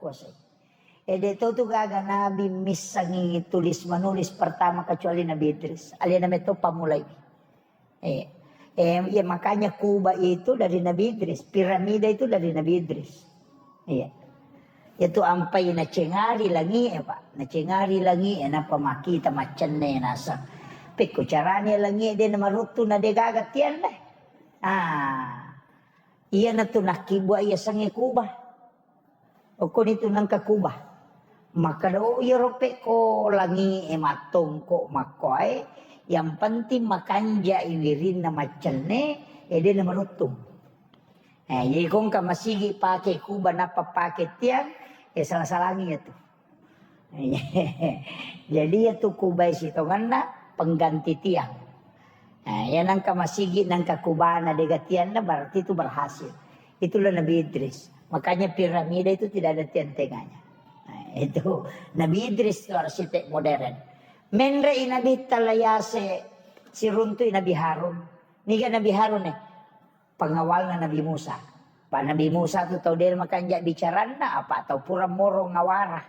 kuasai. Dito tu gaga Nabi misangi tulis menulis pertama kecuali Nabi Idris. Alina itu pamulai. Ya makanya Kuba itu dari Nabi Idris, piramida itu dari Nabi Idris. Iya. Itu ampai na cengari langi Pak. Na cengari langi na pamakita macam ne nasa. Peko caranya langi dia na marutu na de gaga tian deh. Iya na tu nakibwa iya sangi Kuba. Okon itu nang ka Kuba. Maka do Europe ko langi matong ko makoy yang penting makanja inirin na macane dia na marutung. Jadi kung ka masigi pakai Kuba na papakai tiang salah-salangi itu. Jadi itu Kuba itu ngana pengganti tiang. Yan ang ka masigi nang ka Kuba na degatian na berarti itu berhasil. Itulah Nabi Idris. Makanya piramida itu tidak ada tiang tengahnya. Itu Nabi Idris itu arsitek modern. Menre Nabi talayase si runtu Nabi Harun. Niga Nabi Harun pengawal na Nabi Musa. Pak Nabi Musa tu tahu dia makan jak bicara na apa atau pura moro ngawara.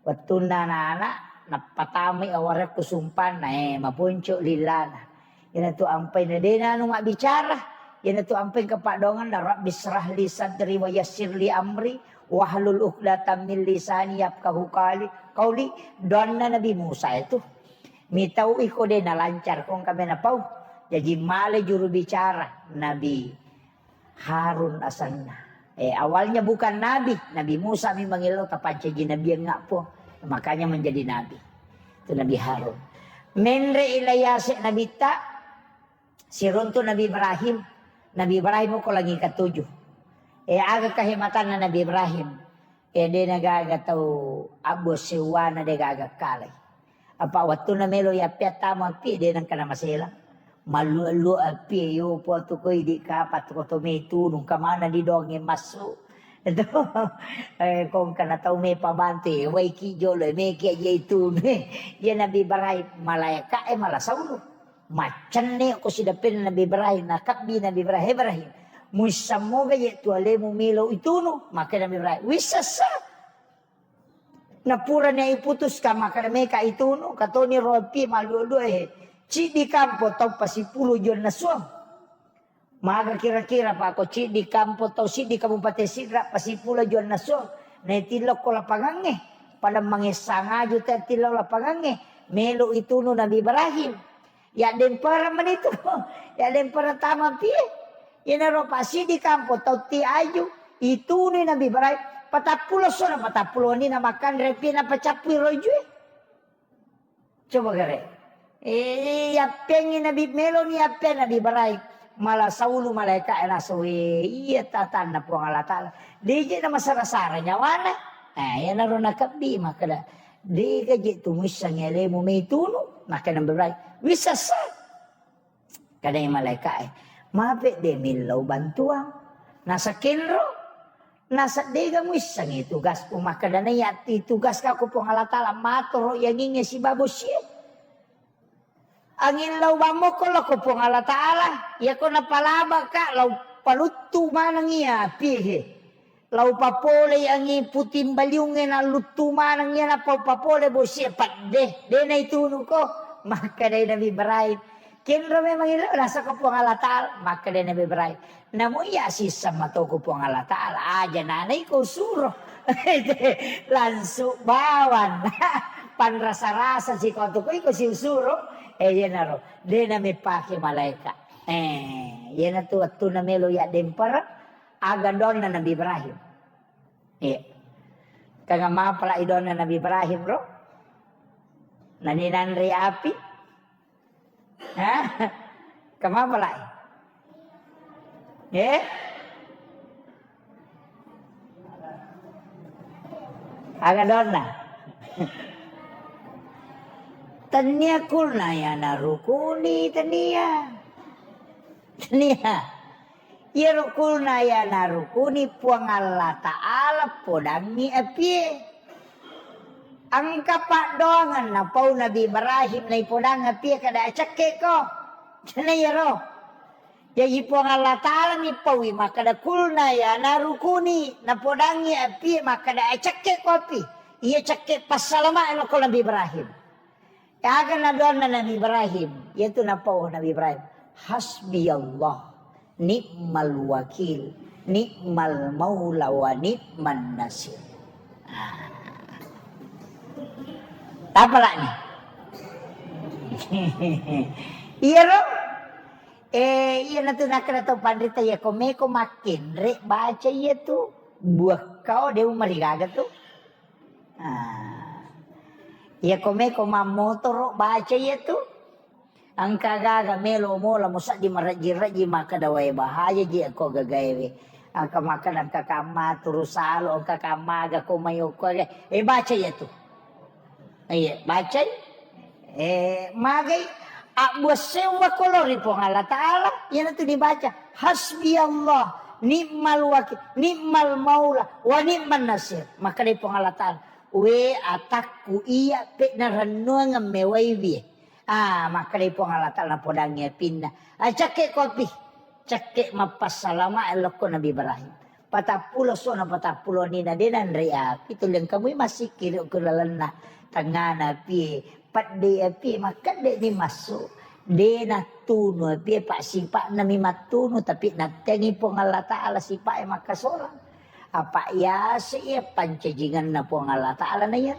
Waktu anak na patami awara kusumpan mapunco lilana. Yan tu ampai na dia na mak bicara. Yan tu ampai kepadongan na Rabbi srah li sadri wa yassir li amri wahlul 'uqdatam min lisani yafqahu qauli donna Nabi Musa itu mitau iko de na lancar kong kami na pau jadi male juru bicara Nabi Harun asanna awalnya bukan Nabi Musa mi mangilo tapanca Nabi yang ngapo makanya menjadi nabi itu Nabi Harun menre ilayase Nabi ta siruntu Nabi Ibrahim ko lagi ketujuh aga kahimatan na Nabi Ibrahim. Dia nagaga tau abos sewa na dia gaga kalay. Apa waktu na melo ya tama pi dia nang kana masela. Malu api yo po to ko di kapat ko to me tunong kamana di donge masu. Ito kung kana tau me pabante way ki jolo me ki itu ya Nabi Ibrahim malaika malasaulo. Macan ne ko sidapin Nabi Ibrahim nakabbi Nabi Ibrahim. Musamoga yaitu alemu milo itu no maka Nabi Ibrahim wisasa napura niya iputus ka maka mereka itu no katoni ropi malu ci di kampo tau pasipulo yon na suam maga kira-kira pa ako ci di kampo tau si di kabupaten Sidra pasipulo yon na suam na itilok ko lapangange pada mangisangajo ta tilok lapangange melo itu no Nabi Ibrahim ya den para manito ya den para tama pie Inaro pasi di kampo tau ti ayu itu ni Nabi Ibrahim patapulo ni na makan repi na pacapui rojue. Coba gare. Ya pengen Nabi Melo ni apa Nabi Ibrahim malah saulu malaika ena sowe iya tatan na po Allah taala. Di na masara-sara nyawana. Ya naro nakabdi makada. Di gaji tumisang elemu may tuno maka Nabi Ibrahim wisasa. Kada yung malaika Mabe de milaw bantuang. Nasa kinro. Nasa dega mo isang itugas po makadanayat. Itugas ka ko pong alatala. Matoro yang ingin si babo siya. Ang ilaw ba mo ko lako pong alatala. Ya ko napalaba ka. Law paluto manang iya. Pihe. Law papole ang iputin balyungin. Ang luto manang iya na papole bo siya. Pat de. De na ituno ko. Makaday na Ibrahim. Kinro memang itu rasa kepuang Allah Ta'ala. Maka dia Nabi Ibrahim. Namun ya sisa mata kepuang Allah Ta'ala. Aja nanay ko suruh. Langsung bawan. Pan rasa-rasa si kau tuh ko si suruh. Yan naro. Dia nami pakai malaikat. Yan na tu waktu na melo ya dempar. Aga doon na Nabi Ibrahim. Kaya mapala idon na Nabi Ibrahim bro. Naninanri api. Kemapa lah? Agak dona. Tania kulna ya narukuni tania. Ya rukulna ya narukuni puang Allah Ta'ala podangi apie. Ang kapak doangan na pau Nabi Ibrahim na ipodang api kada acake ko. Sana yaro. Ya ipo Allah Ta'ala mi pawi maka da kulna ya narukuni na podangi api maka da cekke kopi. Iya cekke pas salama elo ko Nabi Ibrahim. Ya akan na doan na Nabi Ibrahim. Yaitu na pawo Nabi Ibrahim. Hasbi Allah. Ni'mal wakil. Ni'mal maula wa ni'man nasir. Apa lah nih? Iya dong. Iya nanti nak tahu pandita ya komeko makin rek baca iya tuh buah kau dia marigaga tuh. Iya komeko motor baca iya tuh. Angka gaga melo mola musa di maraji maka dawai bahaya ji ko gagawe. Angka makan angka kama turusalo angka kama ga ko mayo ko baca iya tuh. Iya baca. Magai sewa kolori po Allah Ta'ala. Yan itu dibaca. Hasbi Allah. Ni'mal wakil. Ni'mal maula. Wa ni'man nasir. Maka di po Allah Ta'ala. We atakku iya. Pe naranua nga mewaibi. Maka di po Allah Ta'ala. Podangnya pindah. Cake kopi. Cake mapasalama. Eloko Nabi Ibrahim. Patapulo so na patapulo ni na dinan rea. Ito lang kamoy masikil. Kulalan na. Tangana pi. Pat de api maka de ni masuk de na tuno api pak sipak na mi matuno tapi natengi po Allah Ta'ala sipak maka sorang apa ya siya pancajingan na po Allah Ta'ala na yan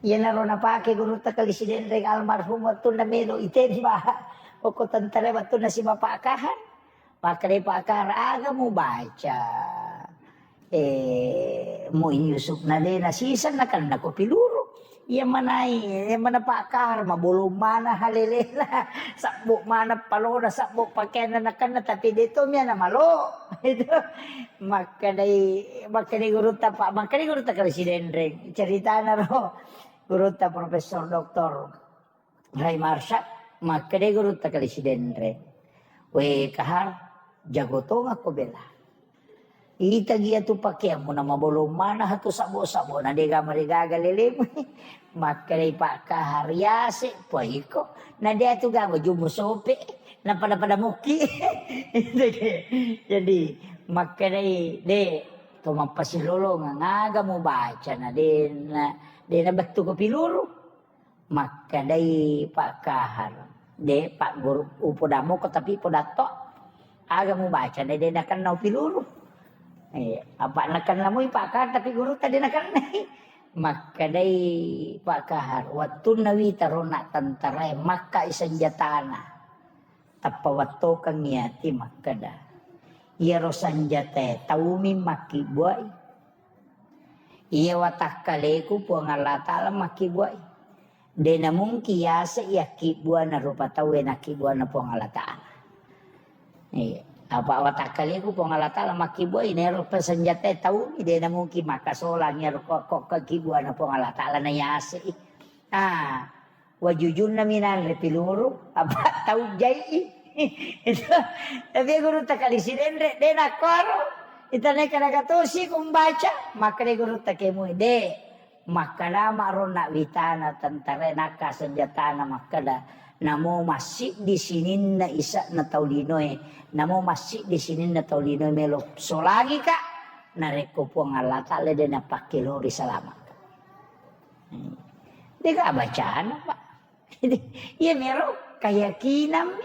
yan na ron na pake guru takali si Dendreng almarhum waktu na melo iten ba o ko tantare waktu na si mapakahan maka de pakar aga mo baca mo inyusuk na de na sisan na kan na ko piluro. Iya mana pakar mabulong mana halilela sakbo mana palona sakbo pakaian na kana tapi dito miya na malo itu makadai guru ta kali si Dendreng cerita na ro guru ta Profesor Dr. Ray Marsha makadai guru ta kali si Dendreng we kahar jago to nga ko bela ita gia tu pakai mo na mabulong mana hatu sabo na diga marigaga lilim maka dari pak kaharyase poiko na dia tu gago jumo sope na pada muki jadi maka dari de to mapasilolo ngaga mo baca na de na betu ko piluru maka dari pak kahar de pak guru upodamo ko tapi podato aga mo baca na de na kan piluru apa nakan lamoy pakar tapi guru tadi nakan maka day pakahar watun nawi tarona tantaray maka isanjatana tapawato kang yati makada iyaro sanjate taumi makibuay iya watak kaleku po ang Allah Ta'ala makibuay de namung kiyasa iya kibuan na rupa tawe na kibuan na po ang Allah Ta'ala apa watak kaliku po Allah Ta'ala makibuay nero pasanjate tahu ide na mungkin makasolang nero kok kibuan na po Allah Ta'ala na yasi wajujun na minan repiluru apa tahu jai itu tapi guru takali si Dendre de nakoro itane kana katosi kumbaca maka de guru takemu de makana marona vitana tantare naka senjatana makada namo masih di sini na isa na taulinoy namo masih di sini na taulinoy melo so lagi kak nareko po ang Allah Ta'ala de napakilori salamat di ka bacaan pak iya mero kayakinan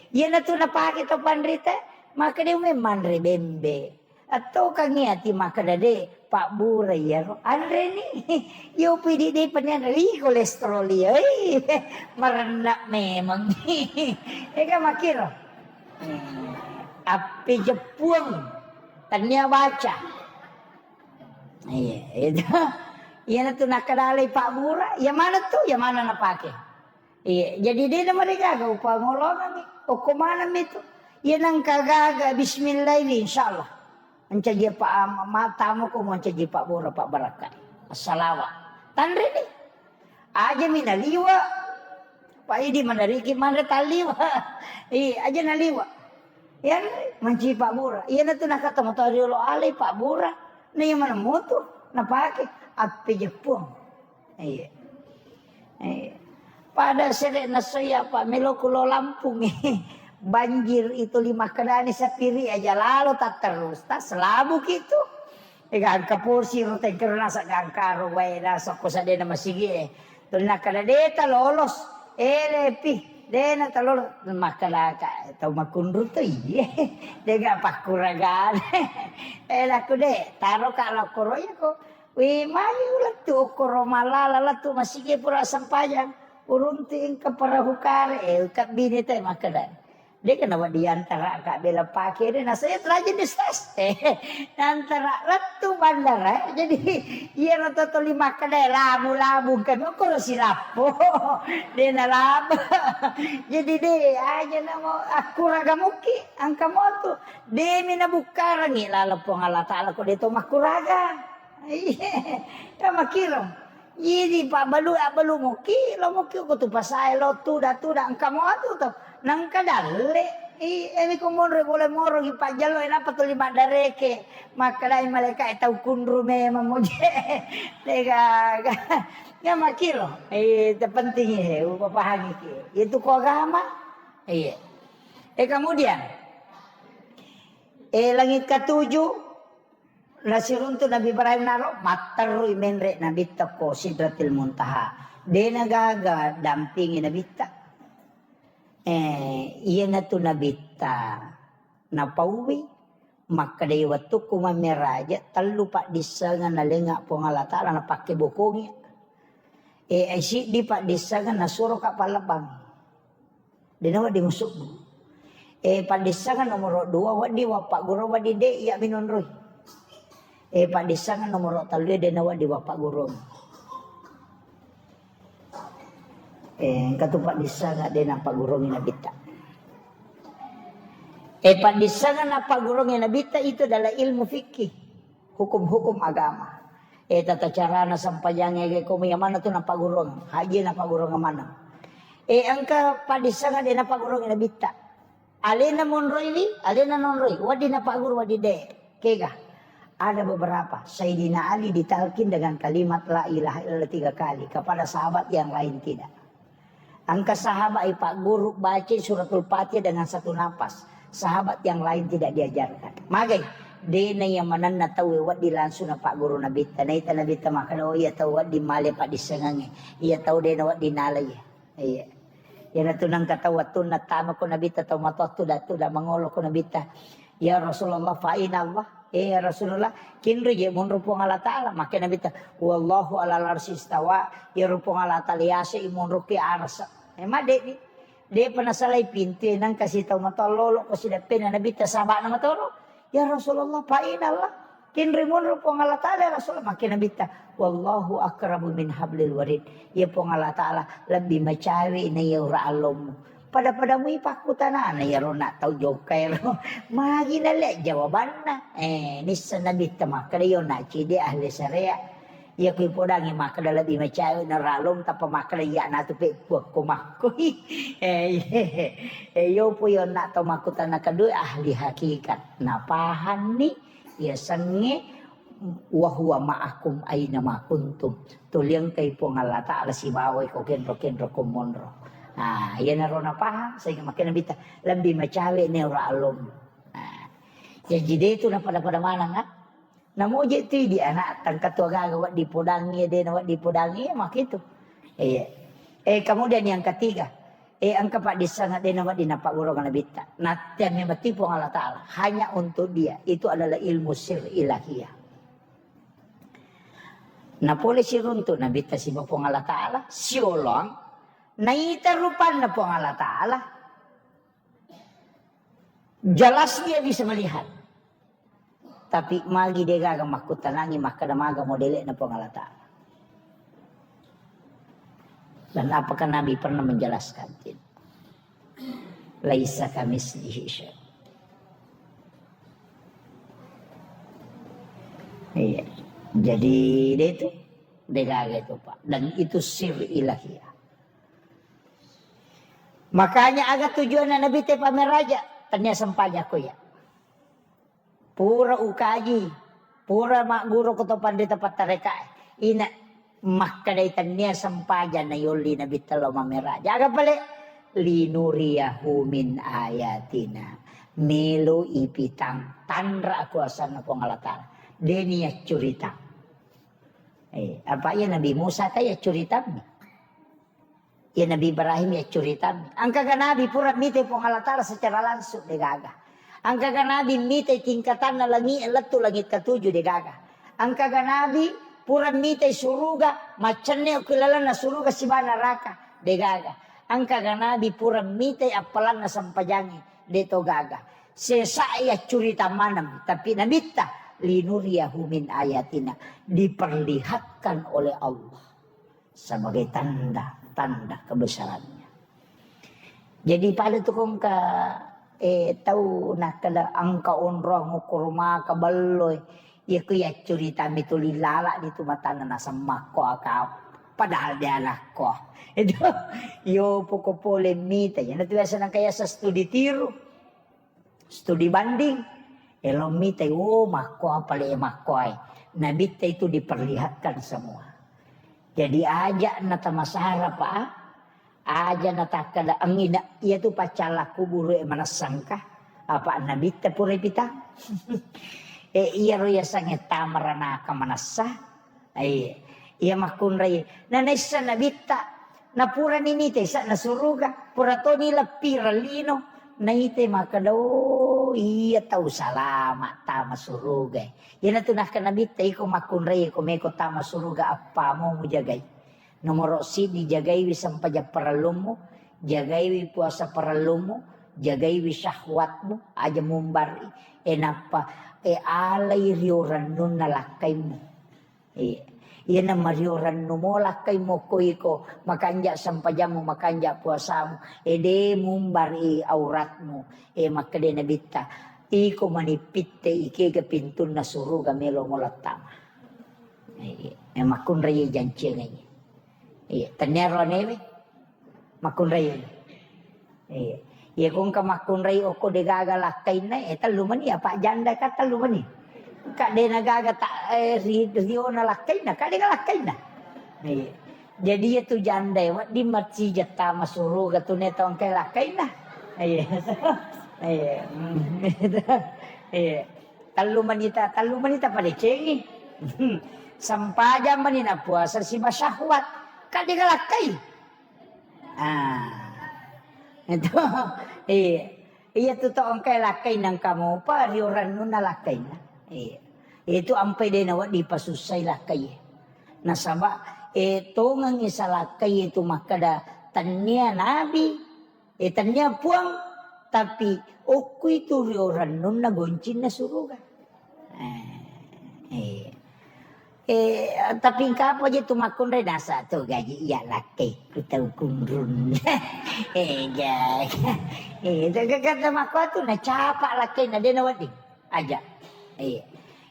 iya na to napakit o pandrita maka di umeman rebembe atau kangiati maka dade Pak Buray ya andre ni yo pidi de panyan ri kolesterol ya merendah memang eka makiro api Jepun tanya baca iya itu iya tu nakadalay Pak Buray ya mana tuh ya mana napake iya jadi dia mereka gak upah ngolongan o kumana itu iya nang kagaga bismillah ini insyaallah mencari Pak matamu ko mencari Pak Bora Pak Baraka assalawa tandre ni aja minaliwa Pak Idi mandariki mana taliwa aja naliwa yan mencari Pak Bora iya na to nakatamo tariolo alay Pak Bora na yung mana moto napake api Jepun iya pada sere na saya Pak Melokulo Lampung banjir itu 5 kedani sapiri aja lalu tak terus tak selabu gitu. Ikan kapusi rote kerana sa gangkaro way na sa kusade na masigi. Tulna kada deta lolos. Lepi dena talolo makalaka tau makundro to iye. Dega pakuragan. Laku de taro kalau koroya ko. Wi mayu latu koro malala latu masigi pura sampayang. Urunting kaparahukare kat bini tay makada. Dia kenapa diantara kak bela pakai dia saya terajin di stas antara letu bandara jadi iya rata to 5 kedai labu kan kok si lapo dia na lab jadi dia aja nama aku raga muki angka moto dia mina bukarang lalapong Allah taala ko dito makuraga ya makiro jadi pak balu muki lo muki ko tu pasay lo tu da angka moto to nang kadale ini kumonre boleh moro gi pajalo apa tu 5 dareke makalai malaikat tau kundru memang moje lega ya makilo penting pahami itu ko agama iya kemudian langit ke-7 nasirun tu Nabi Ibrahim naro matarru menre Nabi ko sidratil muntaha dena gaga dampingi Nabi iya na to nabita napauwi makadai waktu kumameraja talu pak disa nga nalenga po nga latala na pakibukongi ay si di pak disa nga nasuro ka palabang dinawa di musuk pak disa nga nomoro 2 wadi wapak guro wadi de iya minunroy pak disa nga nomoro 3 dinawa di wapak guro katupak disa nga din ang pagurong inabita. Pandisa nga na pagurong inabita ito adalah ilmu fikih. Hukum-hukum agama. Tata cara na sampayang kumayaman na ito na pagurong. Haji na pagurong mana. Ang kapadisa nga din na pagurong inabita. Alin na monroy ni? Alin na nonroy? Wadi na pagurong wadi de. Kega. Ada beberapa. Sayyidina Ali ditalkin dengan kalimat la ilaha illallah 3 kali. Kepada sahabat yang lain tidak. Angka sahabat Pak Guru baca suratul Fatihah dengan 1 nafas. Sahabat yang lain tidak diajarkan. Magay, dena yang mana na tahu wat di langsung na Pak Guru nabita. Na ita nabita makalo iya tahu wat di male pak disengangi. Iya tahu dena wat di nalay. Iya. Yan tunang katawat tun na tama ko nabita tahu matoto datu da mangolo ko nabita. Ya Rasulullah fa'ina Allah. Ya Rasulullah kinri je mun rupo Allah taala makin nabita wallahu alal arsy istawa ya rupo Allah taala yase imun rupi arsa. Emang dia pernah salah pintu nang kasih tahu matololo ko sida pena nabi tasaba na matolo. Ya Rasulullah fa'inallah kinrimun rupo Allah taala Rasulullah makin nabi ta wallahu akrabu min hablil warid. Ya po Allah taala lebih macawi na yura alom. Pada mu ipakutana na yaro na tau jokai ro. Magi na le jawaban na. Nisa nabi ta makalayo na cide ahli syariah. Ya kui podangi makada lebih macayo na ralom tapa makada ya na tu pe buak kumakui. Yo po yon na to makutan na kadui ahli hakikat. Napahan ni ya sange wa huwa ma'akum aina ma kuntum. Tuliang kay po Allah taala si baway ko kenro kumonro. Yan na ro napahang sehingga makin nabita lebih macawe ni ralom. Ya jadi itu na pada mana nga? Namo je tu di anak tangkat tua gaga wat dipodangi dia wat dipodangi mak itu. Kemudian yang ketiga, angka pak disangat dia wat dinapak gurung nabita. Natian yang bertipu Allah taala hanya untuk dia itu adalah ilmu sir ilahiyah. Na boleh siruntu nabita si bapong Allah taala siolong naita rupan na pong Allah taala. Jelas dia bisa melihat. Tapi magi dia gaga makutanangi makadamaga modele na pengalata. Dan apakah Nabi pernah menjelaskan itu? Laisa kamislihi syai'. Iya. Jadi dia itu dia gaga itu Pak. Dan itu sir ilahiyah. Makanya agak tujuan Nabi te pamer raja. Tanya sempanya ko ya. Pura ukaji, pura mak guru kutopan di tempat mereka. Ina makadaitan niya sampajan na yuli na bitalo mamera. Jaga pala linuriyahu min ayatina. Melo ipitang tandra kuasa na pong Allah Ta'ala. Deniya curita. Apa ya Nabi Musa kaya curita ni. Ya Nabi Ibrahim ya curita ni. Ang kaganabi pura mite pong Allah Ta'ala secara langsung de gaga. Ang kaganabi mite tingkatan na langit langit ketujuh de gaga. Ang kaganabi pura mite suruga macane kilala na suruga si neraka de gaga. Ang kaganabi pura mite apalan na sampajangi deto gaga. Sesaya curita manam tapi nabita linuriyahu min ayatina, diperlihatkan oleh Allah sebagai tanda kebesarannya. Jadi pada tu kong ka tahu nak kada angka onroh ngukurma kabaloy ya ku ya curita mitulilala di tu mata na samako akaw padahal dia anak ko. Itu yo poko polemita ya nanti biasa nang kaya sa studi tiru. Studi banding, elomite mako pale makoy. Nabita itu diperlihatkan semua. Jadi aja nata masara pa, aja nata kada angina ia tu pacala kuburu manasangka apa nabita pura pita. Iya roya sange tamarana ka manasa. Iya makun ray. Nanaysa nabita na pura ninite sa nasuruga pura to nila piralino. Naite makadaw iya tahu salama tama suruga. Yan na tunah ka nabita iko makunray ko meko tama suruga apa mo jagay. Nomor si di jagay wi sampaja paralum mo, jagay wi puasa paralum mo, jagay wi syahwat mo, aja mumbari enapa alay rioran nun nalakay mo. Yan ang marioran numola kay mo ko iko makanja sampajam mo makanja puasa mo ede mumbari aurat mo makade nabita iko manipitte ikega pintun na suruga melo molatama makun raya janci ngayi tanero nebe makun raya kung ka makun raya oko de gagalakay na talumani apa janda ka talumani kak de nagaga rio na lakay na kak de lakay na jadi itu janda wat di masjid jata masuruga tu neto ang kay lakay na talu manita pada cengi sampaja manina puasa si masyahwat kak de lakay itu iya tu to ang kay lakay nang kamu pa rio ranu na lakay na. Itu ampai de nawat di pasusay lakay. Nasaba ito ngang isa lakay itu makada tanya nabi. Tanya puang tapi oku itu rioran nun na goncin na suruga. Tapi kapo aja tumakun rin nasa to gaji iya lakay kutaw kumrun. Kata mako tu na capa lakay na de nawat di aja.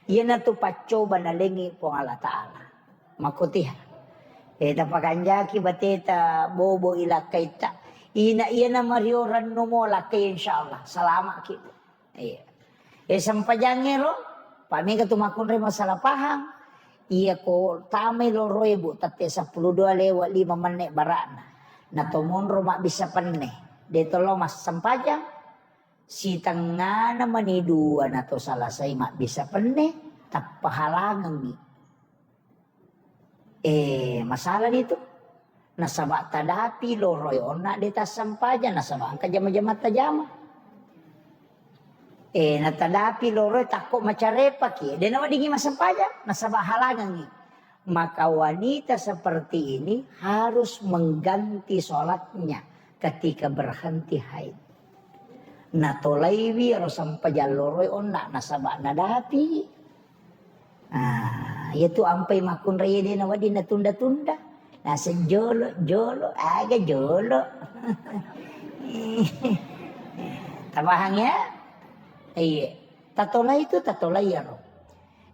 Iya na tu pacoba na lengi po Allah Ta'ala. Makutiha. Tapakanjaki bateta bobo ilakay ta. Iya na marioran mo lakay insyaAllah. Salama kita. Sampajangero. Pami ka tumakun rin masalah paham. Iya ko tamay loroy bu. Tate 12 lewat 5 menit barana. Na tumonro mak bisa panne. Dito lo mas sampajang. Si tengah naman ni dua na to salasay mak bisa penne tapahalangan ni. Masalah dito. Nasaba tadapi loroy ona deta sampaja nasaba ang kajama-jama tajama. Natadapi loroy takko macarepa ki. De naman dingi masampaja nasaba halangan ni. Maka wanita seperti ini harus mengganti sholatnya ketika berhenti haid. Natolaiwi aro sampajaloroy onna nasaba nadapi. Yaitu ampai makun raya din nawadi natunda-tunda. Nasa jolo, aga jolo. Tabahangnya? Tatolay itu tatolay aro.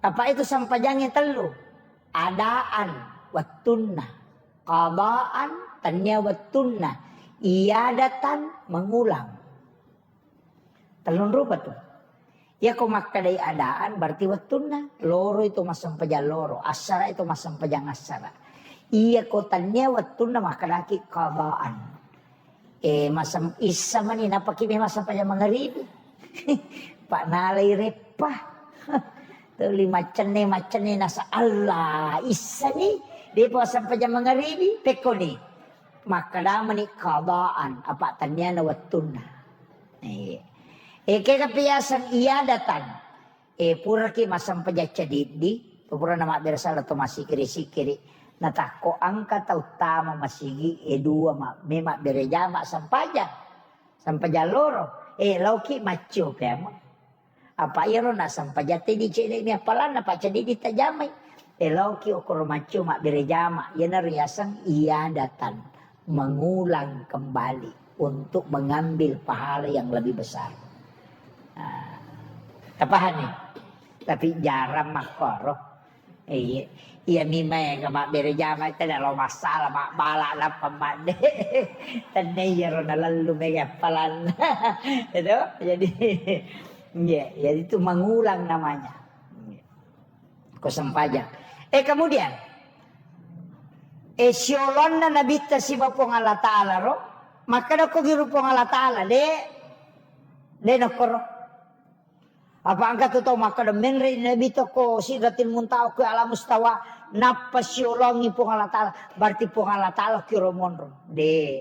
Apa itu sampajangnya telu? Adaan wattunna. Qadaan tanya wattunna. Iadatan mengulang. Talon rupa tuh. Ya kau makadai adaan berarti wattunna. Loro itu masang pajang loro. Asara itu masang pajang asara. Iya kau tanya wattunna makadaki qadaan. Masam isa man napakimi masam pa mangaribi. Pak nalay repa. Tuli macane nasa Allah isa ni. Di po sampai jam mangaribi peko ni. Makadama ni kadaan apa tanya na watuna. Kaya kapiyasan iadatan. Pura ki masam pa cadidi. Pura nama bersala to masikiri-sikiri. Natako angka utama masigi dua mema berejama sampaja loro lauki macho pemo apa iro na sampaja tedi cene ni apalan apa jadi ditajamai lauki okor macho mak berejama yana riasan ia datang mengulang kembali untuk mengambil pahala yang lebih besar. Tapahan nih tapi jarang makoro iya mima yang mak berejama itu adalah masalah mak balak lah pemande. Tadi ya rona lalu megapalan. Itu jadi ya itu mengulang namanya. Kosampaja. Kemudian siolonna nabi si bapong Allah Ta'ala ro maka na ko girupong Allah Ta'ala de nakoro apa angkat tu maka da menre nabi to ko sidratil muntaha ko ala mustawa napasiolongi pong Allah Ta'ala berarti pong Allah Ta'ala kiro monro de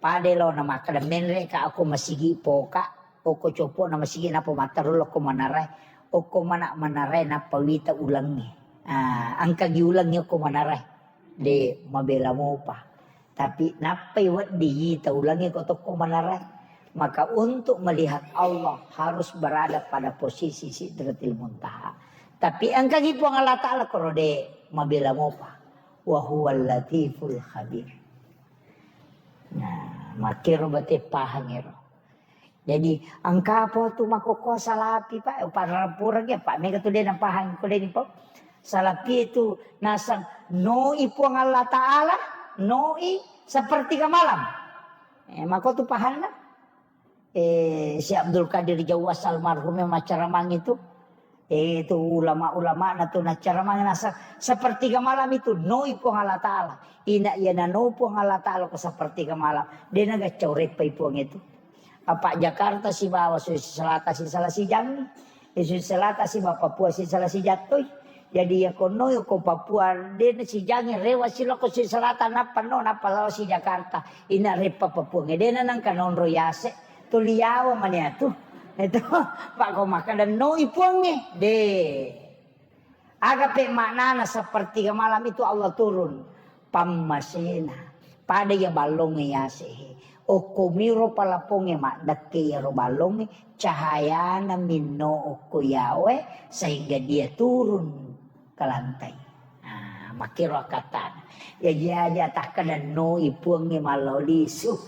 padelo na maka da menre ka ako masigi po ka o ko copo na masigi na po matarulo ko manaray o ko manaray na pawita ulangi angka giulangi ko manaray de mabela mo pa tapi napay wat di ta ulangi ko to ko manaray. Maka untuk melihat Allah harus berada pada posisi Sidratil Muntaha. Tapi angka gitu Allah Ta'ala korode mabila mopa. Wa huwal latiful khabir. Nah, makiro bate pahangero. Jadi angka apa tu makoko salapi pak para purang ya pak mega tu dia pahang ko din po. Salapi itu nasang noi puang Allah Ta'ala noi seperti ke malam. Maka tu pahang na. Si Abdul Qadir Jawas almarhum yang macaramang itu ulama-ulama na to na caramang nasa sepertiga malam itu noi po Allah Ta'ala ina ya na no po Allah Ta'ala ko sepertiga malam dia nagacaurep pa po itu apa Jakarta si bawa Sulawesi Selatan si salah si Jambi Sulawesi Selatan si Papua si salah si Jatoy jadi ya kono ko Papua dia si Jangi rewa si loko si Selatan apa no apa lawa si Jakarta ina repa Papua dia nang kanon royase tuliawa mania tu itu pak kau makan dan no ipuangnya deh agape maknana seperti malam itu Allah turun pamasena pada ya balonge ya sih okomiro palaponge mak dake ya ro balonge cahaya na minno oko yawe sehingga dia turun ke lantai makiro kata ya takkan dan no ipuangnya malolisu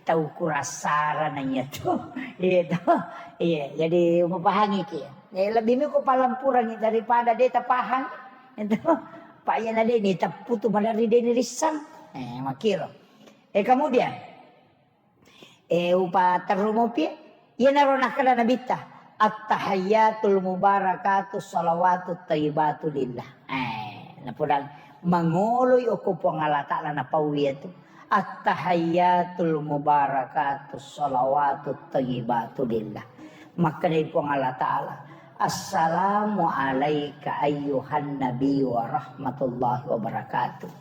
tahu kurasara nanya tuh iya jadi memahami kia lebih miko palampuran daripada dia tapahang itu pak yana dia ni taputu madari dia ni risang makiro kemudian upa tarumopi ia narona kana nabita at-tahiyyatul mubarakatus salawatut thayyibatu lillah napudang mangoloy o ko po Allah Ta'ala na pawiya to at-tahiyyatul mubarakatus salawatut thayyibatu lillah makanay po Allah Ta'ala assalamu alayka ayyuhan nabi wa rahmatullahi wa barakatuh.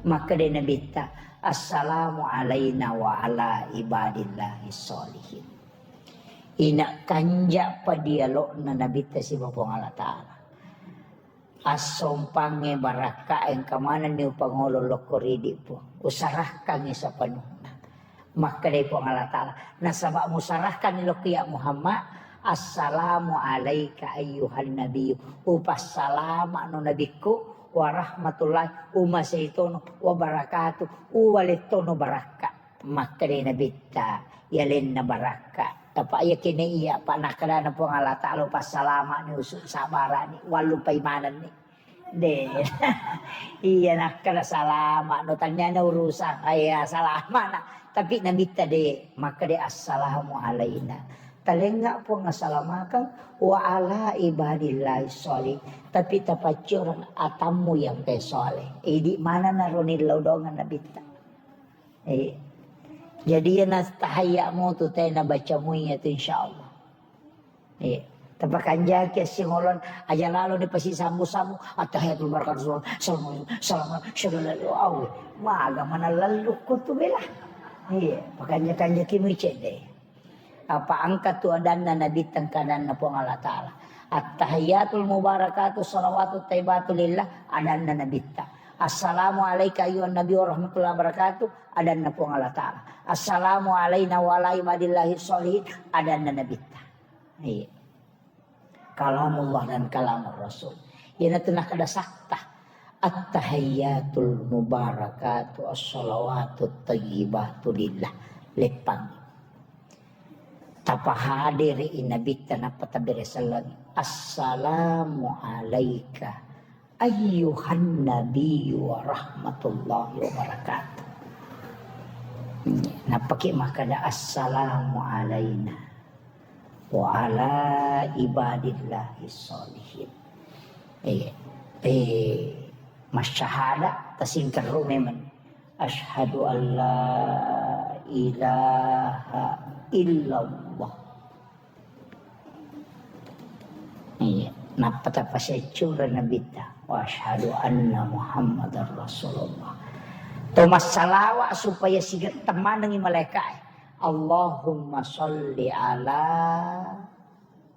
Maka dia nabita assalamu alayna wa ala ibadillahi sholihin. Ina kanja pa dialog na nabita si Bapong Allah Ta'ala. Asompange baraka ang kamanan ni Pangulo Lokoridi po. Usarahkan niya sa panuna. Maka dia po Allah Ta'ala. Nasaba musarahkan ni Lokiya Muhammad. Assalamu alayka ayyuhan nabiyu. Upasalama no nabiku. Warahmatullahi umasaitono wabarakatuh uwalitono baraka makre na bitta yalen na baraka tapa ya kini iya panakala na po Allah Ta'ala pasalama ni usut sabara ni walu paimanan ni De. Iya nak kada salama no tanya na urusan ayah salama na tapi nabita de maka de assalamu alaina talengga po nga salamakan wa ala ibadillah solih tapi tapaci orang atamu yang kay soleh di mana na ronil laudongan nabita jadi na tahaya mo tu tayo na baca mo itu insyaallah tapakanja kaya singolon aja lalu di pasi sambu-sambu atahiyatul barakatuh salam syallallahu maga mana lalu kutu bela pakanya kanja kimi cede apa angkat tu adanna nabi tangkadan na po Allah taala at-tahiyatul mubarakatuh salawatut thayyibatu lillah adanna nabi ta assalamu alayka ayyuhan nabi wa rahmatullahi wabarakatuh adanna po Allah taala assalamu alayna wa ala ibadillahi sholihin adanna nabi ta kalamullah dan kalamur rasul yana tunah kada sakta at-tahiyyatul mubarakatuh as-salawatut thayyibatu lillah lepang tapahadiri inabita na patabiresalan assalamu alayka ayyuhan nabiyyu wa rahmatullahi wa barakatuh napaki makada assalamu alayna wa ala ibadillahi sholihin masyahada tasingkar rumeman asyhadu an la ilaha illallah napata pasecura nabita wa asyhadu anna muhammadar rasulullah tomas salawa supaya sigat teman dengan malaikat Allahumma sholli ala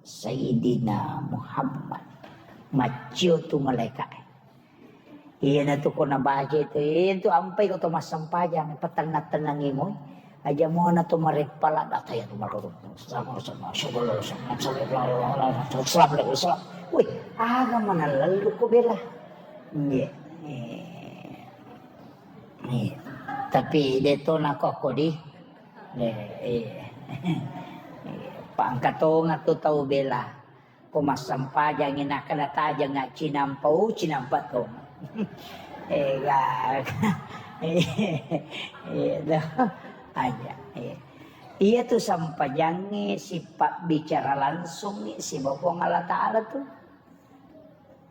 Sayyidina Muhammad. Macio tu malaikat. Iya na tu ko na baca itu ampai ko to masampajang patanat-tanangi mo. Aja mo na to marepala data ya tu marko. Sama-sama sallallahu. Wih, aga mana lalu ko bela. Iya. Tapi deto na ko di pangkat to nga to tau bela kumasampajang inakanataja nga cinampau cinampat ko aja iya tuh sampajangnya sifat bicara langsung nih si Bapa Allah Ta'ala tuh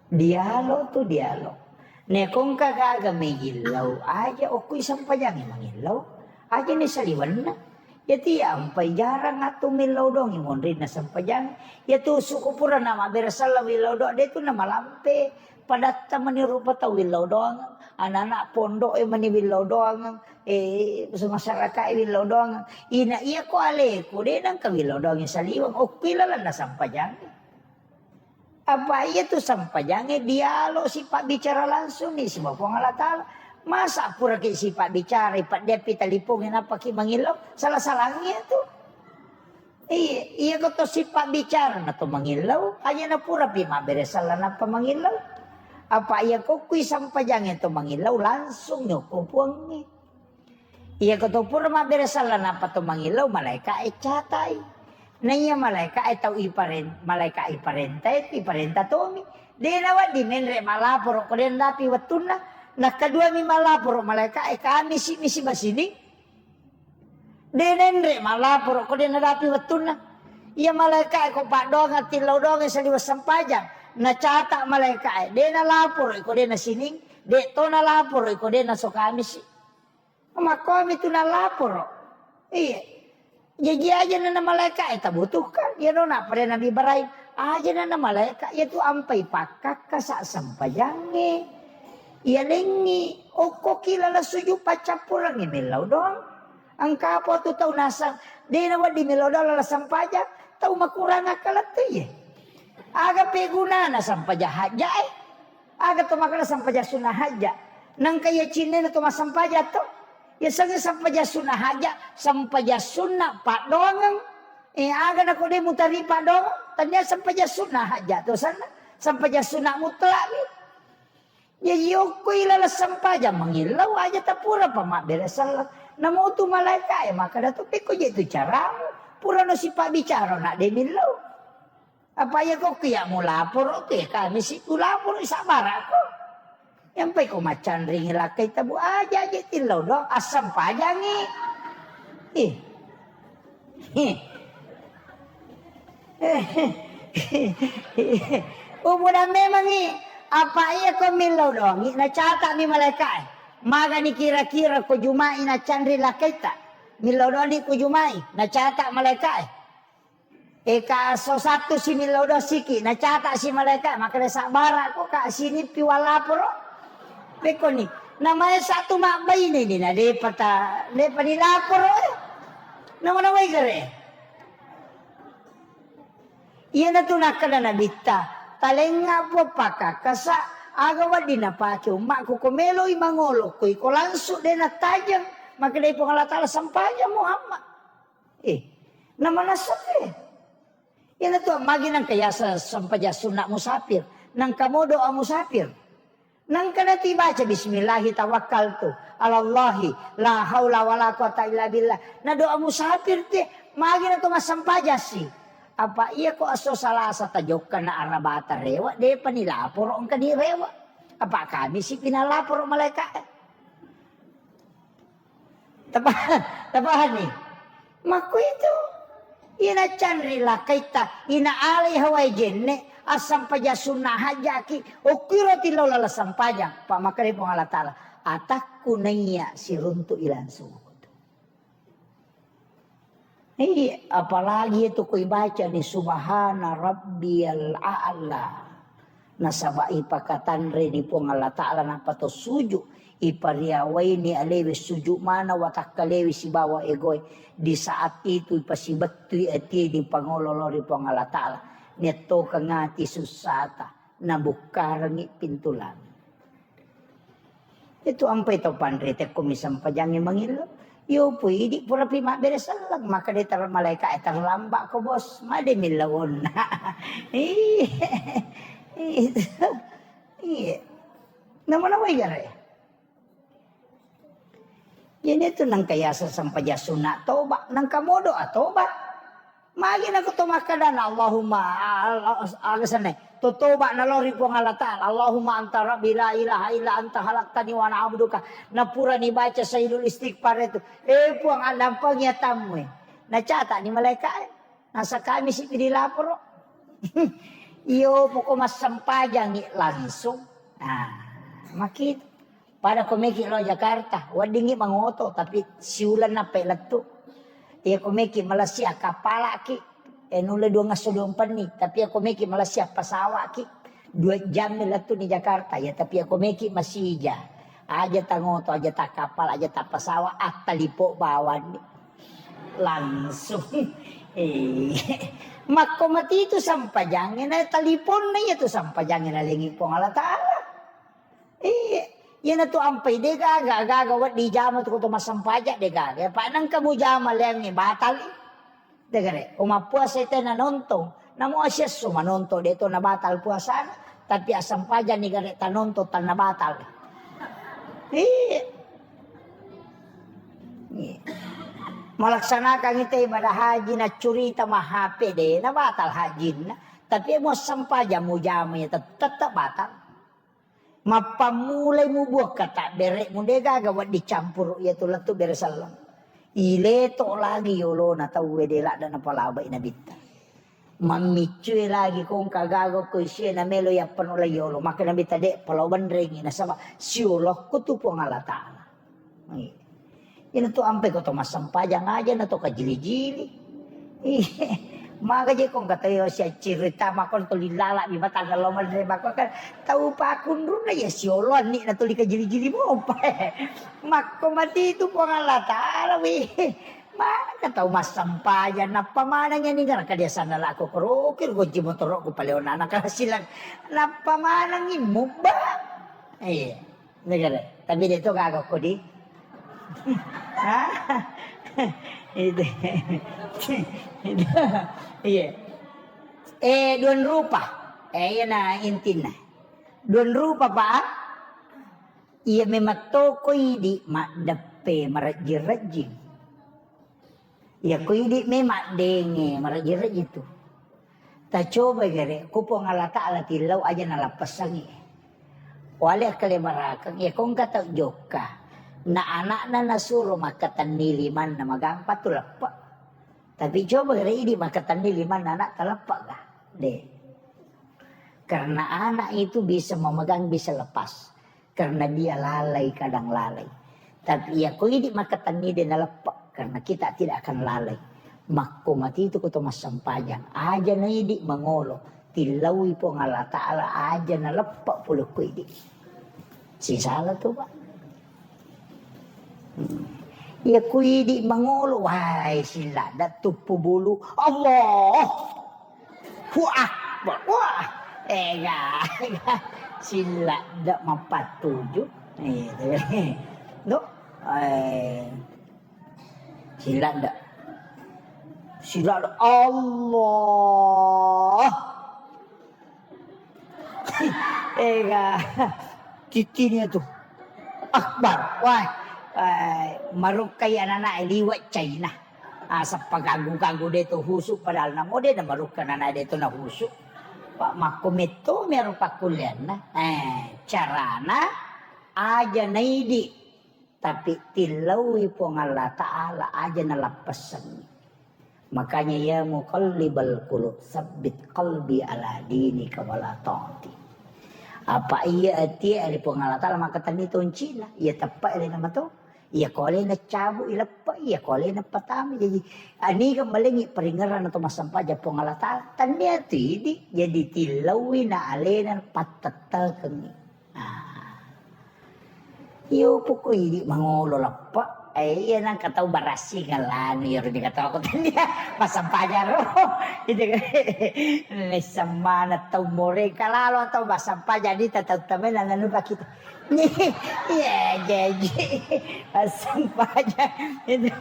dialog nih kung kagaga may gilaw aja okuy sampajangnya mangilaw aja nih saliwan na yati ampay jarang ato milaw dong imon rin na sampajang yato sukupura na mabirasala wilaw do dito na malampe padatta manirupa ta wilaw doang anak pondok mani wilaw doang sa masyarakat wilaw doang ina iya ko ale ko din ang kawilaw doang saliwang o kilala na sampajang apa iya to sampajang dialog si Pak bicara langsung ni si Bapa Allah Ta'ala masa pura ke si Pak bicara Pak dia pitalipong apa ki mangilaw salah-salahnya tu iya ko to si Pak bicara na to mangilaw aja na pura pi maberesalan na pa mangilaw apa iya ko kuy sampajang ito mangilaw langsung nyo kupuang ni iya ko to pura maberesalan na pa to mangilaw malaikat chatay na iya malaikat tau malaikat iparenta to mi di nawa di menre malapor ko den dapi watuna nakadua mi malapor malaikat kami misi basini denenre malapor ko den dapi watuna iya malaikat ko pak dong tilaw dong sa liwas sampajang nacata malaikat de na lapor ko den na sining de to na lapor ko den na so kami si makomi tu na lapor iya jadi aja na malaikat tabutuhkan ya no na pada nabi barai aja na malaikat ya tu ampai pakak sa sampajang iya lengi oko kilala suju pacapurang imilaw dong ang kapo tu tau nasang di nawa di milaw dong lala sampajang tau makurang akalat tu ye aga peguna na sampaja haja aga to makana sampaja sunah haja nang kaya cine na to masampaja to ya sange sampaja sunah haja sampaja sunah pak doang aga na ko di mutari pak doang tanya sampaja sunah haja to sana sampaja sunah mutlak ya yoko ilala sampaja mangilaw aja tapura pa maberesal namo tu malaikat maka dato piko itu cara pura no si Pak bicara nak demilaw Apa ya kok kaya mo lapor o te kami si ko lapor sabar ako. Yang pa'y ko macan ring lakay tabo aja tilaw do asam pajangi. Umuda memang apa iya ko milaw do nacata ni malaikat. Maga ni kira-kira ko jumai na candri lakay ta. Milaw do ni ko jumai nacata malaikat. Eka so satu si milaw do siki nacata si malaikat makanya sabar ako ka sini piwalapor. Beko ni, namanya satu makbay ni na lepata nilapor naman gare. Iyan na tunakala na bita, talenga po pakakasa agawa din na pakyo, makukumelo imangolo ko'y kulanso din na tajang, magkalay po ngalatala sampanya Muhammad. Naman nasap Yan na to, maginang kaya sa sampanya sunak musafir, nang kamodo ang musafir. Nang kanati baca bismillahi tawakkaltu alallahi la haula wala quwata illa billah. Na doa musafir te magi na to masampajas si. Apa iya ko aso salasa tajok ka na arabata rewa de panilapor ang kani rewa. Apa kami si pinalapor malaikat. Tabahan ni. Maku itu ina chanrila kaita ina alay hawai jenne. Asam paja sunnah hajaki ukiro tilaw lalasam paja pamakari po Allah Ta'ala atak kunaya si runtu ilan sugod. Apalagi itu ko ibaca ni subhana rabbiyal a'la nasabai pakatan ni po Allah Ta'ala na pato suju ipariaway ni alewi suju mana watak kalewi si bawa egoy di saat itu ipasibatu eti di pangololori po Allah Ta'ala. Neto kangati susata na bukarangi pintulan. Ito ang paito panrete kumisang pajangi mangilo. Yo po hindi pura pima beresan lang makadita malaika etang lamba ko bos mademilawon. Naman away gare. Yan ito nang kaya sa sampajasuna toba nang kamodo atoba. Magi na ko tumakadan Allahumma agasan tutuba na lori po ng alatal Allahumma anta rabbi la ilaha illa anta halaktani wa na'buduka napura ni baca sa ilul istighfar itu po ang alam pagyatam mo nachata ni malaikat nasa kami si pinilaporo iyo po ko masampajang langsung makita para kumikilo Jakarta wadingi mangoto tapi siulan na pelat to. Iya kumeki malasya kapala ki. Nula dua ngasulumpan ni. Tapi aku meki malasya pasawa ki. 2 jam nila to ni Jakarta. Ya tapi aku meki masija. Aja tangoto, aja tak kapal, aja tak pasawa. At talipo bawan ni. Langsung. Makomati itu sampajangin na talipon na itu sampajangin na lingi po ng Allah Ta'ala. Yan na to ampay de gaga gagawat di jama to ko masampaja de gaga panang kamu jama leng ni batal de gare umapuasa ite na nontong namo asya sumanonto dito na batal puasa tapi asampaja ni gare tanonto tan na batal malaksanakan ite ibadah haji na curita mahape de na batal haji na tapi mo sampaja mo jama ya tetap batal. Mapamulay mo buah kata bere mo de gagawat dicampur ya tulah tu bere salam. Ileto lagi yolo na tawe de la na palabay na bitta. Mamicu lagi kung kagago ko siya na melo ya panula yolo maka na bitta de palawan ringi na sama siolo ko tu po ng Allah Ta'ala. Ina to ampe ko to masampajang aja na to kajili-jili. Maka je kong katayo siya cerita makon to lilala di mata galoman re bako kan tahu pa kunrun na ya siolon ni na to likajili-jili mo pa. Makko mati itu po ng Allah Ta'ala wi. Mana ka tahu masampayan na pamana niya ni gara kadya sana la ko krokir go jimotor ko paleona na ka silang na pamana ni mubba. Negara. Tapi dito gago ko di. Ha? Iya. Duan rupa. Yan na intin na. Duan rupa pa. Iya mematokoy di makdape marajir-rajim. Iya koy di memak denge marajir-rajim itu. Ta coba gere, kupong Allah Ta'ala tilaw aja nalapasangi. Wali kalimarakang, ya kung kata joka, na anak na nasuro makatan niliman na magampa tulapa. Tapi coba gere, ini makatan niliman na anak talapa ka. De. Karena anak itu bisa memegang, bisa lepas. Karena dia lalai, kadang lalai. Tapi ya kau ini makatan nili na lepak. Karena kita tidak akan lalai. Makko mati itu kuto masampajang. Aja na idi mangolo. Tilawi po ng Allah Ta'ala. Aja na lepak puluh ko idi. Si salah tuh Pak. Ya ko idi mangolo. Wahai sila. Datupo bulu. Allah. Wah. Wah. Ega. Sila. Dak mapatuju. No. Sila dak. Sila Allah. Ega. Titinya tuh. Akbar. Wah. Maruk kaya anak liwat China. Sa pagagu-gagu dito husuk. Padahal na mo din na maruk ka na dito na husuk. Pak makumito meron pa kulian na. Carana. Aja na idi. Tapi tilawi po ng Allah Ta'ala. Aja na lapasan. Makanya ya muqallibal qulub sabbit qalbi ala dinika wala ta'ati. Apa iya ati ali po ngala tala makatan nito China. Iya tappa ili nama to. Iya kole na cabu ilappa iya kole na patami jadi ani ka malingi paringaran to masampaja po ngala tala. Tanya ti jadi tilawi na alenan patatal kang. Iyo po ko hindi mangolo lappa. Yan ang kataw barasi ngalan. Yun yung kataw ko tanya. Masampanya ro. Ito ka. Nasama na taw more. Kalalo ang taw masampanya. Di tataw tamen. Ano ba kita? Yeah, jeje. Masampanya. Ito.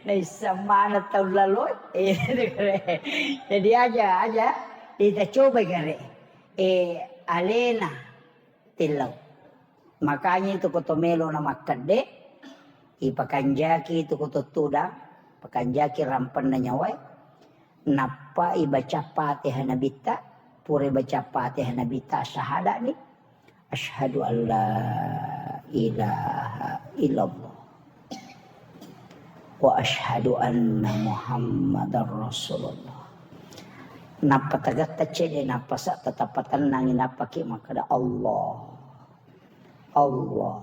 Nasama na taw lalo. Jadi aja. Kita coba gare. Alena. Tilaw. Makanya itu kotomelo na makade, ipakanjaki itu kototuda, pakanjaki rampan na nyawai, napa ibaca Fatihah nabita, pure baca Fatihah nabita syahada ni, asyhadu an la ilaha illallah, wa asyhadu anna Muhammadar Rasulullah. Napa tagat tacede napa sa tatapatan nangin napa ki makada Allah. Allah.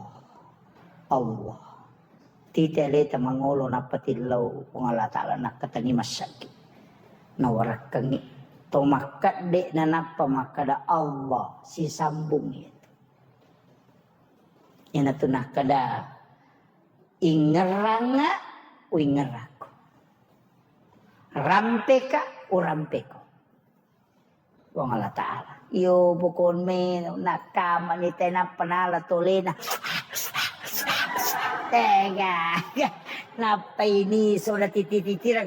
Titeleta mangolo na patilaw kung Allah Ta'ala nakatani masakit. Nawarak kangi. Tumakat de na napamakada Allah. Si sambung ito. Yan na ito nakada. Ingaranga o ingarako. Rampe ka o rampe ko. Kung Allah Ta'ala. Iyo bukon me nakama ni tena panala tolena. Tega. Napainiso na titititirang.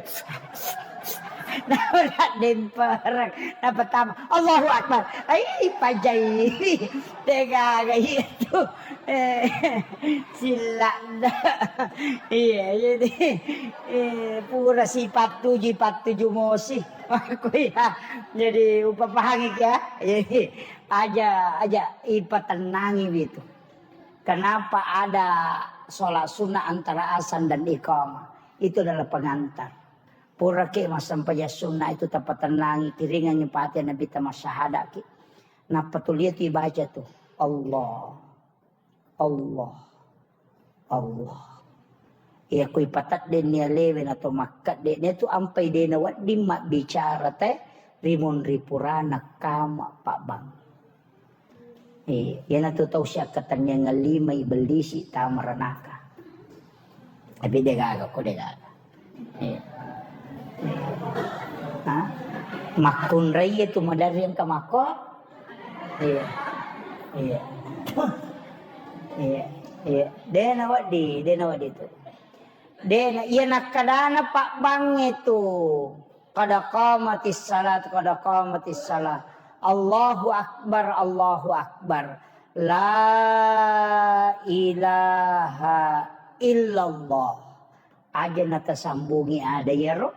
Nawala din parang napatama. Allahu Akbar. Ay, pajay. Tega, ito. Sila na. Iya, jadi. Pura si patuju mosi. Kuya, jadi upapahangik ya. Jadi aja ipatenangi gitu. Kenapa ada sholat sunnah antara azan dan iqamah? Itu adalah pengantar. Pura ke masampaya sunnah itu dapat tenangi kiringan yung Fatihah Nabi tama syahada ki. Napa tuh lihat ibaca tuh Allah. Ya kui patat din niya lewen atau makat din itu ampai din nawat di mak bicara teh rimon ripurana kama pak bang. Yan na tahu siya katanya ngalima ibelisi tamaranaka. Tapi dia gagal ko dia gagal. Makun raya itu madari yang kamako. Iya. Dia nawat di itu. Dia iya nakadana pak bang itu. Kada qamatis salat. Allahu Akbar. La ilaha illallah. Aja natasambungi ada ya roh.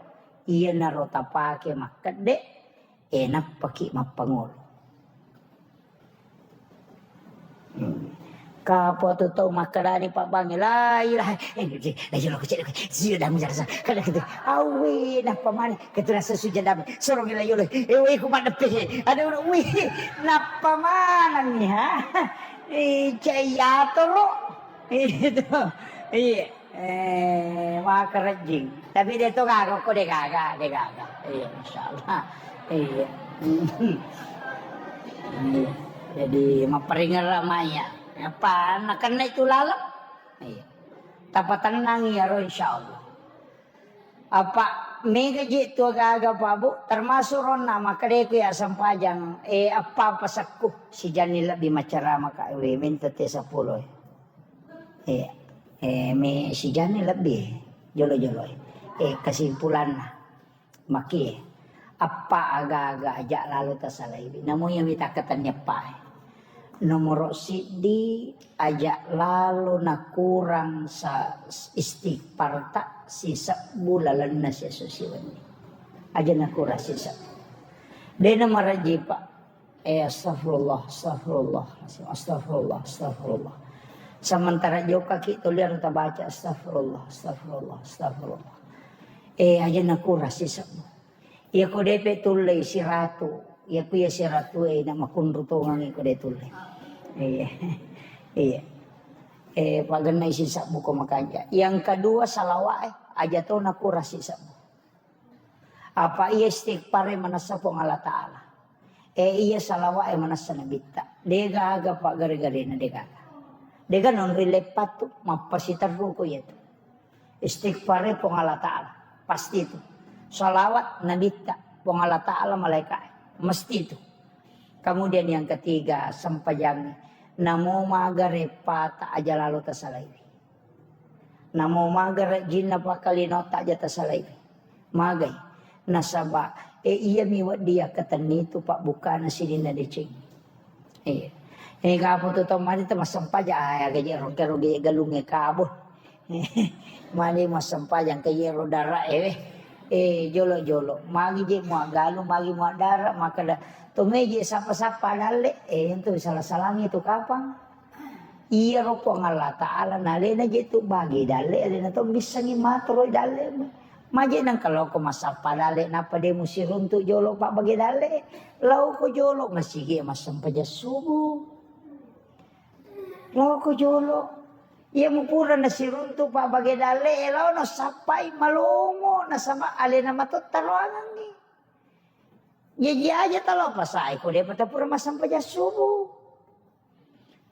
iya narota pake makade enak paki mapangol. Kapo to to makarani Pak Bang la ilaha la jolo kecil sudah menjadi kada gitu awi nah pamane ketura sesuja dam sorong la yolo ewe ku madepe ada orang wi nah pamanan nih ha cayato lo itu iya makarajing tapi dia tuh kagak kok dia kagak iya insyaallah iya jadi maperingar ramanya apa nak kena itu lalap iya tapa tenang ya roh insyaallah apa mega jitu agak pabu termasuk rona maka deku ya sampajang apa pasakku si jani lebih macara maka minta te 10 iya me si jani lebih jolo kesimpulan maki apa agak-agak ajak lalu tasalai namun yang minta katanya pai nomor sidi ajak lalu na kurang sa istighfar tak sisa bulalan na siya susiwan ni aja na kurang sisa de nomor aji pak astagfirullah sementara jauh kaki tulir ta baca astagfirullah aja na kurang sisa iya ko depe tulay si ratu iya ko ya si ratu na makunrutungan ko de tulay iya pagana sisa buko makanya yang kedua salawat aja to na kurang sisa apa iya istighfar manasa pong Allah Ta'ala iya salawat manasa nabita dega aga pak gari-gari na dega non rilepat tu mapasitar ko yatu istighfar pong Allah Ta'ala pasti itu salawat nabita pong Allah Ta'ala malaikat mesti itu. Kemudian yang ketiga sampajang namo magare pata aja lalu tasalai namo magare jinna pakalino tak aja tasalai magai nasaba iya miwat dia katanitu pak bukan sidina decing iya kapo to mani ta masampaja ay gaje roge galunge kabo mani masampajang kaya rodara jolo magi je mo galu magi mo dara makada tumeje sapa-sapa dale itu salah-salah itu kapang iya ropo Allah Ta'ala nalena je tu bagi dale alena to bisa ngimatro dale maje nang kalau ko masapa dale napa de musi runtuk jolo pak bagi dale lau ko jolo masige masampaja subuh lau ko jolo iya mupura na siruntuk pak bagi dale lau no sapai malomo na sama alena matot taruangan ni Jadi aja talo pasai ko de patapura masampaja subuh.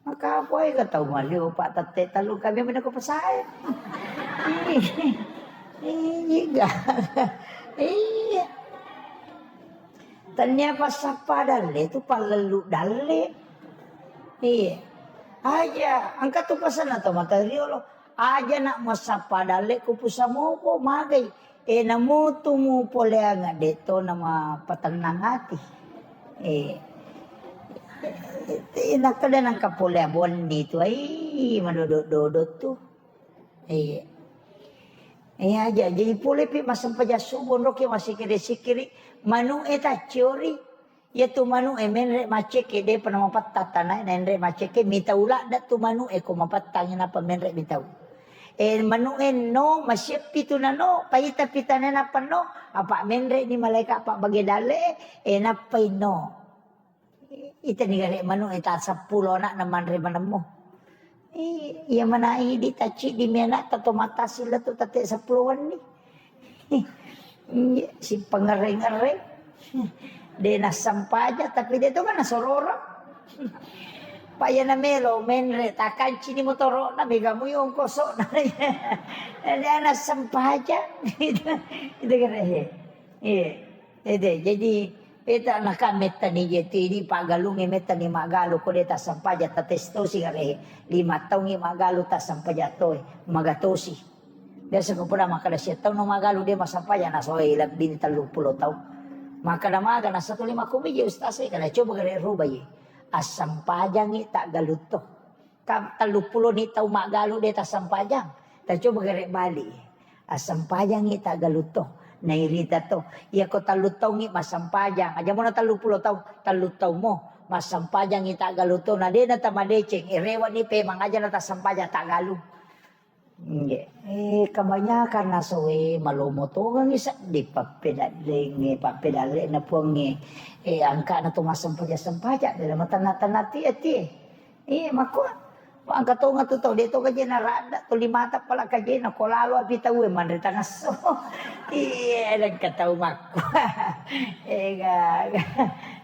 Maka apa ay kataw maliw pak tate talo kami man ko pasai. Iya. Iya. Tanya pasapa dale tu palalu dale. Iya. Aja angkat tu pasan atau mata riolo. Aja nak masapa dale ku pusamo po magay. Namuto mo pole nga dito na mapatanang hati. Nakada ng kapulabon dito ay madodot to. Aja jadi pole pi masampaja subon roki masikiri-sikiri manu eta teori yaitu manu menre maceke de panamapat tatana nenre maceke mitaula dat tu manu ko mapatangin apa menre mitau. Manuen no masyepi tu nano paita pitane na pano apa menre ni malaikat apa bagi dale napay no ita ni gare manu eta 10 na manre manamo iya manai di taci di mena tato mata sila tu tate 10-an ni si pangare-ngare de nasampaja tapi dia tu kan nasorora Paya na melo, menre, takan chini motoro na mega mo yung koso na dia na sampaja. Itu kira jadi eta nakameta ni jeti di pagalungi meta ni magalu ko deta sampaja tatesto si kare 5 taon ni magalu ta sampaja toy magatosi. Biasa ko pura makada siya taon no magalu dia masampaja na soy labing 30 taon. Makada maga na 1.5 kumiji ustaz kada coba gare rubaye. Asampajang ni tak galuto. Kam 30 ni tau magalu dia tak sampajang. Tak coba gerek balik. Asampajang ni tak galuto. nairita to. Iya ko talutaw ngi masampajang. Aja mo na 30 taw, talutaw mo. Masampajang ita galuto na di na tamadeceng. Irewa ni pe mangaja na tasampajang tagalu. Kebanyakan na suwe malumoto ng isa di papedaling na puang angka na tumasampaja dalam tanati ati makuha ang katunga to dito ka dyan narada to limata pala ka dyan nakolalo at bitaw manrita nga so nagkataw makuha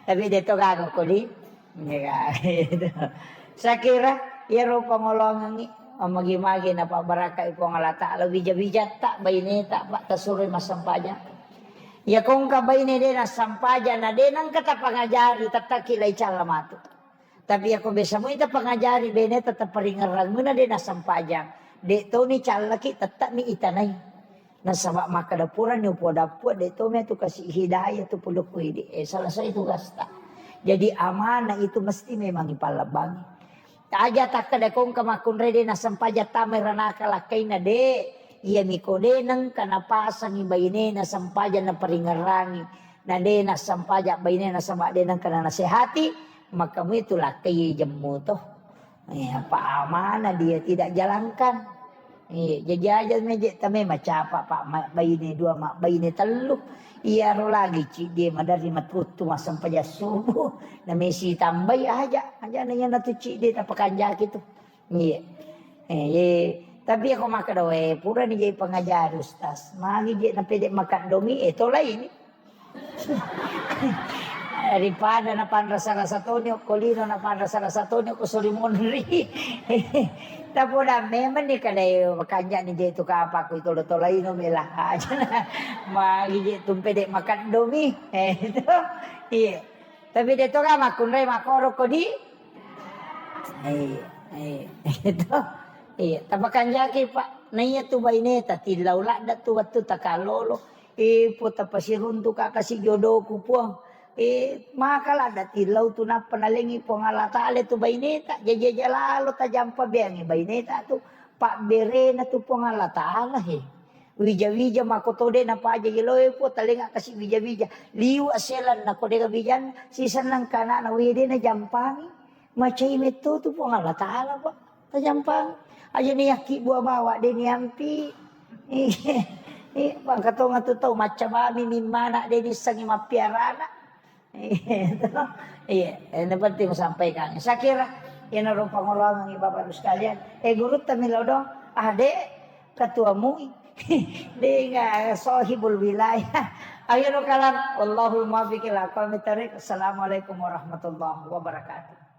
tapi dito gago ko di sakira yaro pangolongan magi-magi na pabaraka ipo nga lata ala bija-bija ta baineta pa tasuroy masampaja ya kung ka bainede na sampaja na din ang katapangajari tatakilay calamato tapi ako besa mo ita pangajari baineta taparingarang mo na din na sampaja de to ni calaki tatak ni itanay na sama makadapuran ni upo dapo de to me to kasi hidayah to pulok kuidi salah sa itu gasta jadi amanah itu mesti memang ipalabangi aja tak kada kong kamakun rede na sampaja tamay ranaka lakay na de. Iya mikode nang kanapasang ibayne na sampaja na paringarangi. Na de na sampaja bayne na sama de nang kananasehati. Maka mo itu lakay jamu to. Paamana dia tidak jalankan. Jadi aja meje tame macapa pak bayne 2 bayne 3. Iya ro lagi ci dia madari matutu masampaja subuh na mesi tambay aja na yan na tu ci dia tapakanja gitu. Tapi ako makadawe pura ni jay pangajar ustaz. Magi jay na pwede makandomi ito lain. Daripada na panrasa-rasa Tonyo, Colino na panrasa-rasa Tonyo, Kusulimon ri. Tapos na, memang ni kalayo, makanya ni Jeto Kapak, ito tolay no, mila aja na, magigit tumpede makandomi. Ito, iya. Tapi dito ka, makunray, makoro ko di. Ito, iya. Tapakan jaki pa, naiya tu baineta, tilaw lada tu watu takalolo. Puta pasirunto ka kasi jodoh ko po. Makala dati law to na panalingi po nga latale to baineta. Jajalalo tajam pa biyang baineta to. Pak bere na to po nga latala Wija-wija makotode na pa jagiloy po talinga kasi wija-wija. Liwa selan na kode kabijan. Sisan ng kana na wide na jampangi. Machay meto to po nga latala pa. Tajampang. Aja ni yaki buah bawa din yampi. Pagkatong nga to macamami mimana din isang imapiarana. Iya, penting sampaikan. Saya kira yan na rin pangulong ng iba pa sekalian. Gurut tamilaw dong, ade, katuamu, di nga sohibul wilayah. Ayun o kalam, Allahul mafiq ila qawmi tariq. Assalamualaikum warahmatullahi wabarakatuh.